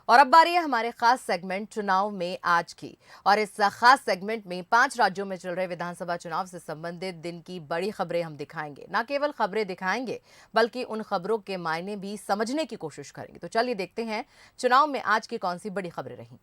और अब बारी है हमारे खास सेगमेंट चुनाव में आज की। और इस खास सेगमेंट में 5 राज्यों में चल रहे विधानसभा चुनाव से संबंधित दिन की बड़ी खबरें हम दिखाएंगे। न केवल खबरें दिखाएंगे बल्कि उन खबरों के मायने भी समझने की कोशिश करेंगे। तो चलिए देखते हैं चुनाव में आज की कौन सी बड़ी खबरें रही।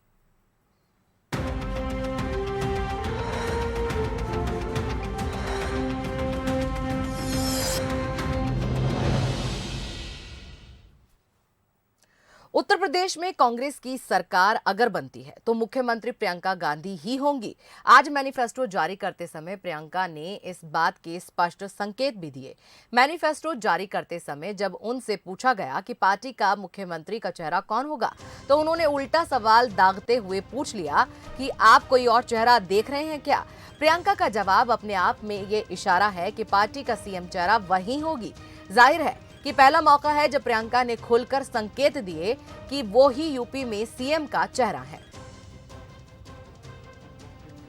उत्तर प्रदेश में कांग्रेस की सरकार अगर बनती है तो मुख्यमंत्री प्रियंका गांधी ही होंगी। आज मैनिफेस्टो जारी करते समय प्रियंका ने इस बात के स्पष्ट संकेत भी दिए। मैनिफेस्टो जारी करते समय जब उनसे पूछा गया कि पार्टी का मुख्यमंत्री का चेहरा कौन होगा, तो उन्होंने उल्टा सवाल दागते हुए पूछ लिया कि आप कोई और चेहरा देख रहे हैं क्या। प्रियंका का जवाब अपने आप में ये इशारा है कि पार्टी का सीएम चेहरा वही होगी। जाहिर है कि पहला मौका है जब प्रियंका ने खुलकर संकेत दिए कि वो ही यूपी में सीएम का चेहरा है।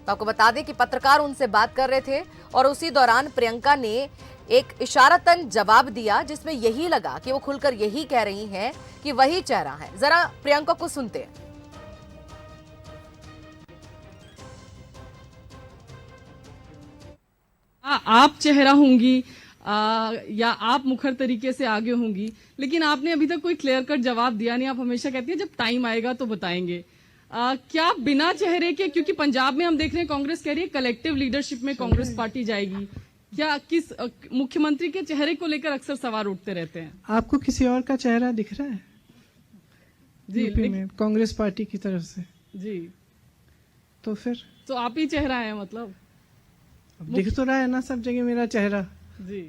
तो आपको बता दें कि पत्रकार उनसे बात कर रहे थे और उसी दौरान प्रियंका ने एक इशारतन जवाब दिया जिसमें यही लगा कि वो खुलकर यही कह रही हैं कि वही चेहरा है। जरा प्रियंका को सुनते हैं। आप चेहरा होंगी या आप मुखर तरीके से आगे होंगी, लेकिन आपने अभी तक कोई क्लियर कट जवाब दिया नहीं। आप हमेशा कहती हैं जब टाइम आएगा तो बताएंगे। क्या बिना चेहरे के, क्योंकि पंजाब में हम देख रहे हैं कांग्रेस कह रही है कलेक्टिव लीडरशिप में कांग्रेस पार्टी जाएगी, क्या किस मुख्यमंत्री के चेहरे को लेकर अक्सर सवाल उठते रहते हैं? आपको किसी और का चेहरा दिख रहा है जी यूपी में कांग्रेस पार्टी की तरफ से? जी, तो फिर तो आप ही चेहरा है मतलब? अब दिख तो रहा है ना सब जगह मेरा चेहरा। जी,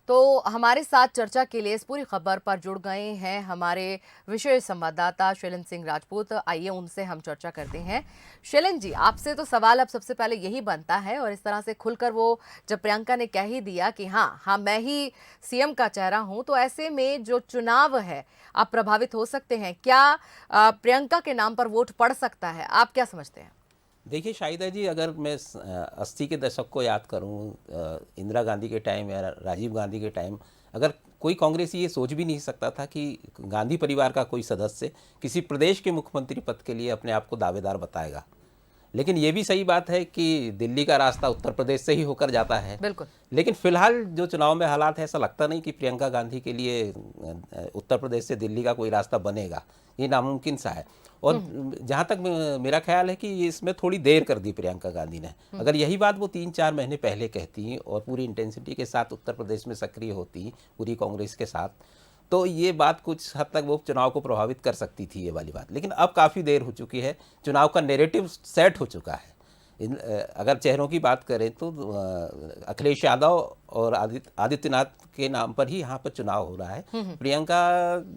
तो हमारे साथ चर्चा के लिए इस पूरी खबर पर जुड़ गए हैं हमारे विशेष संवाददाता शैलेंद्र सिंह राजपूत। आइए उनसे हम चर्चा करते हैं। शैलेंद्र जी, आपसे तो सवाल अब सबसे पहले यही बनता है, और इस तरह से खुलकर वो जब प्रियंका ने कह ही दिया कि हाँ मैं ही सीएम का चेहरा हूं, तो ऐसे में जो चुनाव है आप प्रभावित हो सकते हैं क्या? प्रियंका के नाम पर वोट पड़ सकता है, आप क्या समझते हैं? देखिए शाहिदा जी, अगर मैं 80 के दशक को याद करूं, इंदिरा गांधी के टाइम या राजीव गांधी के टाइम, अगर कोई कांग्रेसी ये सोच भी नहीं सकता था कि गांधी परिवार का कोई सदस्य किसी प्रदेश के मुख्यमंत्री पद के लिए अपने आप को दावेदार बताएगा। लेकिन ये भी सही बात है कि दिल्ली का रास्ता उत्तर प्रदेश से ही होकर जाता है। बिल्कुल। लेकिन फिलहाल जो चुनाव में हालात है, ऐसा लगता नहीं कि प्रियंका गांधी के लिए उत्तर प्रदेश से दिल्ली का कोई रास्ता बनेगा, ये नामुमकिन सा है। और जहाँ तक मेरा ख्याल है कि इसमें थोड़ी देर कर दी प्रियंका गांधी ने। अगर यही बात वो 3-4 महीने पहले कहती और पूरी इंटेंसिटी के साथ उत्तर प्रदेश में सक्रिय होती पूरी कांग्रेस के साथ, तो ये बात कुछ हद तक वो चुनाव को प्रभावित कर सकती थी, ये वाली बात। लेकिन अब काफ़ी देर हो चुकी है, चुनाव का नैरेटिव सेट हो चुका है। अगर चेहरों की बात करें तो अखिलेश यादव और आदित्यनाथ के नाम पर ही यहाँ पर चुनाव हो रहा है। प्रियंका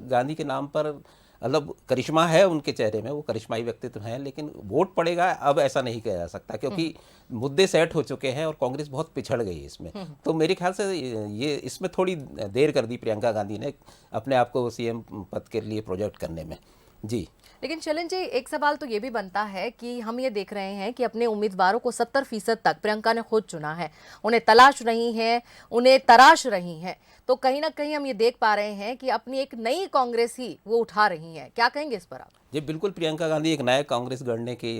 गांधी के नाम पर मतलब करिश्मा है उनके चेहरे में, वो करिश्माई व्यक्तित्व हैं, लेकिन वोट पड़ेगा अब ऐसा नहीं कहा जा सकता, क्योंकि मुद्दे सेट हो चुके हैं और कांग्रेस बहुत पिछड़ गई है इसमें। तो मेरे ख्याल से ये इसमें थोड़ी देर कर दी प्रियंका गांधी ने अपने आप को सीएम पद के लिए प्रोजेक्ट करने में। जी, लेकिन शैलेंद्र जी, एक सवाल तो ये भी बनता है कि हम ये देख रहे हैं कि अपने उम्मीदवारों को 70% तक प्रियंका ने खुद चुना है, उन्हें तलाश रही हैं, उन्हें तराश रही हैं। तो कहीं ना कहीं हम ये देख पा रहे हैं कि अपनी एक नई कांग्रेस ही वो उठा रही हैं। क्या कहेंगे इस पर आप? जी बिल्कुल, प्रियंका गांधी एक नया कांग्रेस गढ़ने की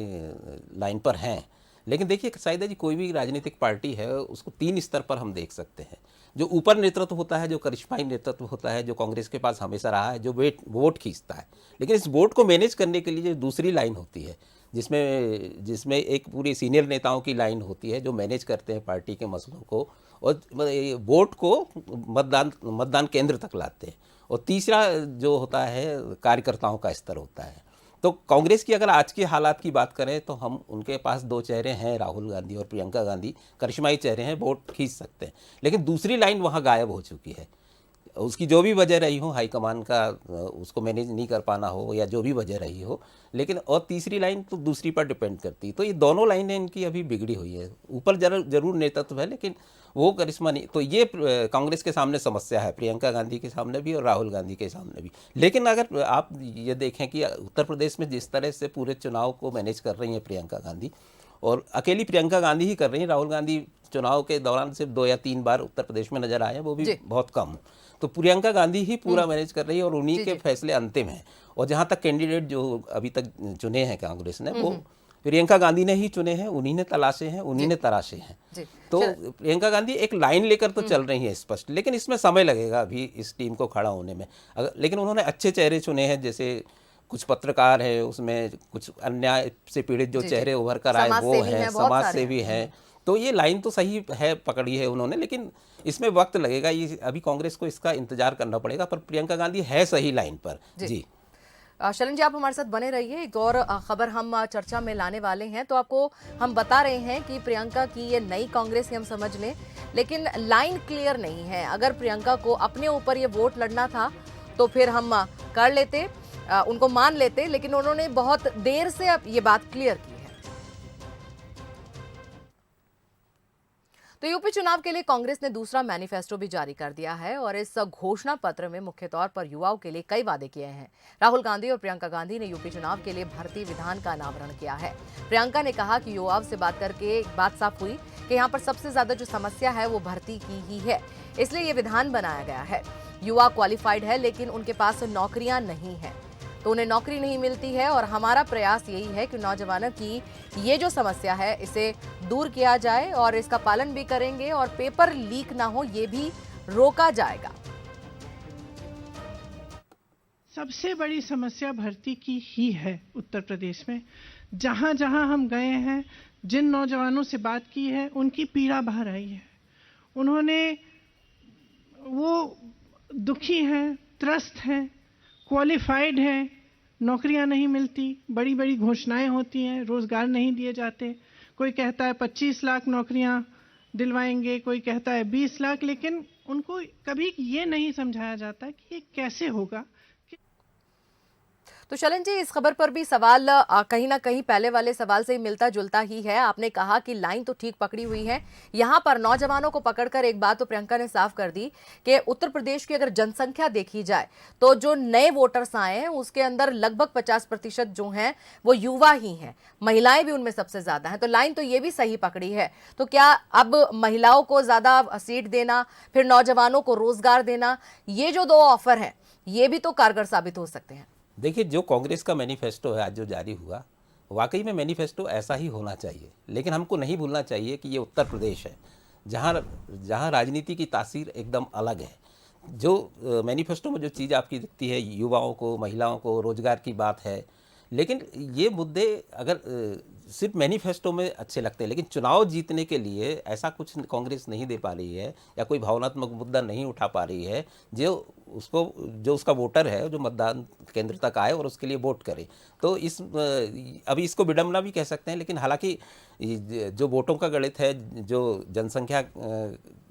लाइन पर हैं। लेकिन देखिए शायद जी, कोई भी राजनीतिक पार्टी है उसको 3 स्तर पर हम देख सकते हैं। जो ऊपर नेतृत्व होता है, जो करिश्माई नेतृत्व होता है, जो कांग्रेस के पास हमेशा रहा है, जो वोट खींचता है। लेकिन इस वोट को मैनेज करने के लिए जो दूसरी लाइन होती है, जिसमें एक पूरी सीनियर नेताओं की लाइन होती है जो मैनेज करते हैं पार्टी के मसलों को और वोट को मतदान केंद्र तक लाते हैं। और तीसरा जो होता है कार्यकर्ताओं का स्तर होता है। तो कांग्रेस की अगर आज की हालात की बात करें तो हम उनके पास 2 चेहरे हैं, राहुल गांधी और प्रियंका गांधी, करिश्माई चेहरे हैं, वोट खींच सकते हैं। लेकिन दूसरी लाइन वहाँ गायब हो चुकी है। उसकी जो भी वजह रही हो, हाईकमान का उसको मैनेज नहीं कर पाना हो या जो भी वजह रही हो, लेकिन और तीसरी लाइन तो दूसरी पर डिपेंड करती। तो ये दोनों लाइनें इनकी अभी बिगड़ी हुई है। ऊपर जरूर नेतृत्व है लेकिन वो करिश्मा नहीं। तो ये कांग्रेस के सामने समस्या है, प्रियंका गांधी के सामने भी और राहुल गांधी के सामने भी। लेकिन अगर आप ये देखें कि उत्तर प्रदेश में जिस तरह से पूरे चुनाव को मैनेज कर रही हैं प्रियंका गांधी, और अकेली प्रियंका गांधी ही कर रही हैं। राहुल गांधी चुनाव के दौरान सिर्फ 2 या 3 बार उत्तर प्रदेश में नजर आए हैं, वो भी जी। बहुत कम। तो प्रियंका गांधी ही पूरा मैनेज कर रही है और उन्हीं जी, के जी। फैसले अंतिम हैं। और जहाँ तक कैंडिडेट जो अभी तक चुने हैं कांग्रेस ने, वो प्रियंका गांधी ने ही चुने हैं, उन्हीं ने तलाशे हैं, उन्हीं ने तराशे हैं। जी। तो प्रियंका गांधी एक लाइन लेकर तो चल रही हैं स्पष्ट, लेकिन इसमें समय लगेगा अभी इस टीम को खड़ा होने में। लेकिन उन्होंने अच्छे चेहरे चुने हैं, जैसे कुछ पत्रकार हैं, उसमें कुछ अन्याय से पीड़ित जो जी, जी। चेहरे उभर कर आए वो समाजसेवी हैं, हैं, बहुत समाज सारे सेवी हैं। तो ये लाइन तो सही है, पकड़ी है उन्होंने, लेकिन इसमें वक्त लगेगा। ये अभी कांग्रेस को इसका इंतजार करना पड़ेगा, पर प्रियंका गांधी है सही लाइन पर। जी शरण जी, आप हमारे साथ बने रहिए। एक और खबर हम चर्चा में लाने वाले हैं। तो आपको हम बता रहे हैं कि प्रियंका की ये नई कांग्रेस ही हम समझ लें, लेकिन लाइन क्लियर नहीं है। अगर प्रियंका को अपने ऊपर ये वोट लड़ना था तो फिर हम कर लेते, उनको मान लेते, लेकिन उन्होंने बहुत देर से अब ये बात क्लियर की है। तो यूपी चुनाव के लिए कांग्रेस ने दूसरा मैनिफेस्टो भी जारी कर दिया है और इस घोषणा पत्र में मुख्य तौर पर युवाओं के लिए कई वादे किए हैं। राहुल गांधी और प्रियंका गांधी ने यूपी चुनाव के लिए भर्ती विधान का अनावरण किया है। प्रियंका ने कहा कि युवाओं से बात करके एक बात साफ हुई कि यहाँ पर सबसे ज्यादा जो समस्या है वो भर्ती की ही है, इसलिए ये विधान बनाया गया है। युवा क्वालिफाइड है लेकिन उनके पास नौकरियां नहीं है, तो उन्हें नौकरी नहीं मिलती है और हमारा प्रयास यही है कि नौजवानों की ये जो समस्या है इसे दूर किया जाए और इसका पालन भी करेंगे और पेपर लीक ना हो ये भी रोका जाएगा। सबसे बड़ी समस्या भर्ती की ही है उत्तर प्रदेश में। जहां जहां हम गए हैं, जिन नौजवानों से बात की है, उनकी पीड़ा बाहर आई है। उन्होंने वो दुखी हैं, त्रस्त हैं, क्वालिफाइड हैं, नौकरियां नहीं मिलती, बड़ी बड़ी घोषणाएं होती हैं, रोजगार नहीं दिए जाते। कोई कहता है 25 लाख नौकरियां दिलवाएंगे, कोई कहता है 20 लाख, लेकिन उनको कभी ये नहीं समझाया जाता कि ये कैसे होगा। तो शलन जी, इस खबर पर भी सवाल कहीं ना कहीं पहले वाले सवाल से मिलता जुलता ही है। आपने कहा कि लाइन तो ठीक पकड़ी हुई है, यहाँ पर नौजवानों को पकड़कर एक बात तो प्रियंका ने साफ कर दी कि उत्तर प्रदेश की अगर जनसंख्या देखी जाए तो जो नए वोटर्स आए हैं उसके अंदर लगभग 50% जो हैं वो युवा ही हैं, महिलाएं भी उनमें सबसे ज्यादा हैं। तो लाइन तो ये भी सही पकड़ी है। तो क्या अब महिलाओं को ज्यादा सीट देना, फिर नौजवानों को रोजगार देना, ये जो दो ऑफर हैं ये भी तो कारगर साबित हो सकते हैं? देखिए, जो कांग्रेस का मैनिफेस्टो है आज जो जारी हुआ, वाकई में मैनिफेस्टो ऐसा ही होना चाहिए। लेकिन हमको नहीं भूलना चाहिए कि ये उत्तर प्रदेश है, जहाँ राजनीति की तासीर एकदम अलग है। जो मैनिफेस्टो में जो चीज़ आपकी दिखती है, युवाओं को, महिलाओं को रोजगार की बात है, लेकिन ये मुद्दे अगर सिर्फ मैनिफेस्टो में अच्छे लगते हैं, लेकिन चुनाव जीतने के लिए ऐसा कुछ कांग्रेस नहीं दे पा रही है या कोई भावनात्मक मुद्दा नहीं उठा पा रही है जो उसका वोटर है जो मतदान केंद्र तक आए और उसके लिए वोट करे। तो अभी इसको विडंबना भी कह सकते हैं, लेकिन हालांकि जो वोटों का गणित है, जो जनसंख्या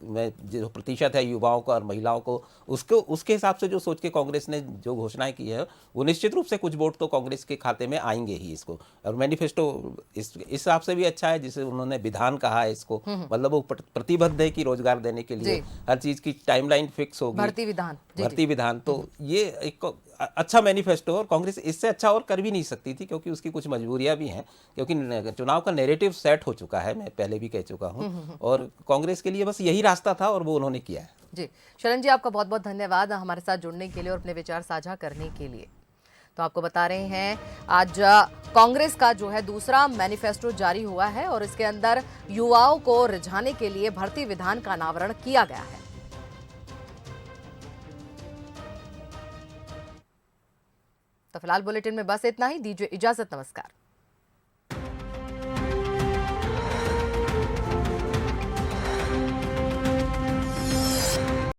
में जो प्रतिशत है युवाओं का और महिलाओं को, उसके हिसाब से जो सोच के कांग्रेस ने जो घोषणाएं की है, वो निश्चित रूप से कुछ वोट तो कांग्रेस के खाते में आएंगे ही इसको। और मैनिफेस्टो इस हिसाब से भी अच्छा है, जिसे उन्होंने विधान कहा है इसको, मतलब वो प्रतिबद्ध है कि रोजगार देने के लिए हर चीज की टाइमलाइन फिक्स होगी, भर्ती विधान। तो ये एक अच्छा मैनिफेस्टो, और कांग्रेस इससे अच्छा और कर भी नहीं सकती थी, क्योंकि उसकी कुछ मजबूरियां भी हैं, क्योंकि चुनाव का नैरेटिव सेट हो चुका है, मैं पहले भी कह चुका हूं, और कांग्रेस के लिए बस यही रास्ता था और वो उन्होंने किया है। जी शरण जी, आपका बहुत बहुत धन्यवाद हमारे साथ जुड़ने के लिए और अपने विचार साझा करने के लिए। तो आपको बता रहे हैं आज कांग्रेस का जो है दूसरा मैनिफेस्टो जारी हुआ है और इसके अंदर युवाओं को रिझाने के लिए भर्ती विधान का अनावरण किया गया है। तो फिलहाल बुलेटिन में बस इतना ही। दीजिए इजाजत, नमस्कार।